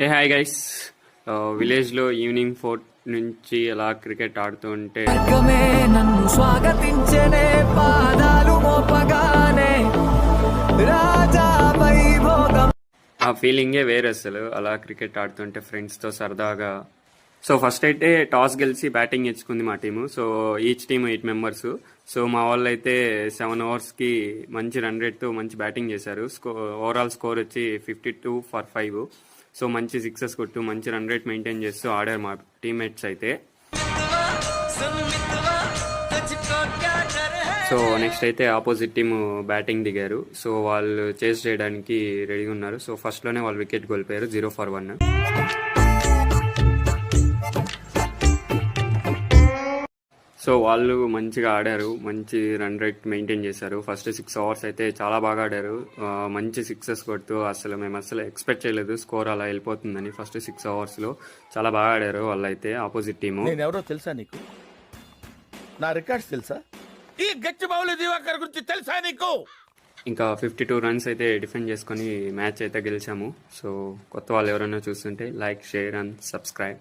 ఏ hi guys, విలేజ్లో evening 4 నుంచి అలా క్రికెట్ ఆడుతూ ఉంటే నన్ను స్వాగతించనే పాదాలు మోపగానే రాజా వైభోగం ఆ ఫీలింగే వేరే అసలు. అలా క్రికెట్ ఆడుతుంటే ఫ్రెండ్స్తో సరదాగా. సో ఫస్ట్ అయితే టాస్ గెలిచి బ్యాటింగ్ ఇచ్చుకుంది మా team. So each team 8 members. So మా వాళ్ళు అయితే 7 ఓవర్స్కి మంచి రన్ రేట్తో మంచి బ్యాటింగ్ చేశారు. ఓవరాల్ స్కోర్ వచ్చి 52 ఫర్ 5. సో మంచి సిక్సెస్ కొట్టు మంచి రన్ రేట్ మెయింటైన్ చేస్తూ ఆడారు మా టీమ్మేట్స్ అయితే. సో నెక్స్ట్ అయితే ఆపోజిట్ టీమ్ బ్యాటింగ్ దిగారు. సో వాళ్ళు చేస్ చేయడానికి రెడీగా ఉన్నారు. సో ఫస్ట్లోనే వాళ్ళు వికెట్ కోల్పోయారు 0 ఫర్ 1. సో వాళ్ళు మంచిగా ఆడారు, మంచి రన్ రేట్ మెయింటైన్ చేశారు. ఫస్ట్ 6 ఓవర్స్ అయితే చాలా బాగా ఆడారు. మంచి సిక్సెస్ కొడుతూ మేము అసలు ఎక్స్పెక్ట్ చేయలేదు స్కోర్ అలా వెళ్ళిపోతుందని. ఫస్ట్ 6 ఓవర్స్లో చాలా బాగా ఆడారు వాళ్ళైతే ఆపోజిట్ టీము. నేను ఎవరో తెలుసా నీకు? నా రికార్డ్స్ తెలుసా? ఈ గచ్చి బౌలి దివాకర్ గురించి తెలుసా నీకు? ఇంకా 52 రన్స్ అయితే డిఫెండ్ చేసుకొని మ్యాచ్ అయితే గెలిచాము. సో కొత్త వాళ్ళు ఎవరైనా చూస్తుంటే లైక్, షేర్ అండ్ సబ్స్క్రైబ్.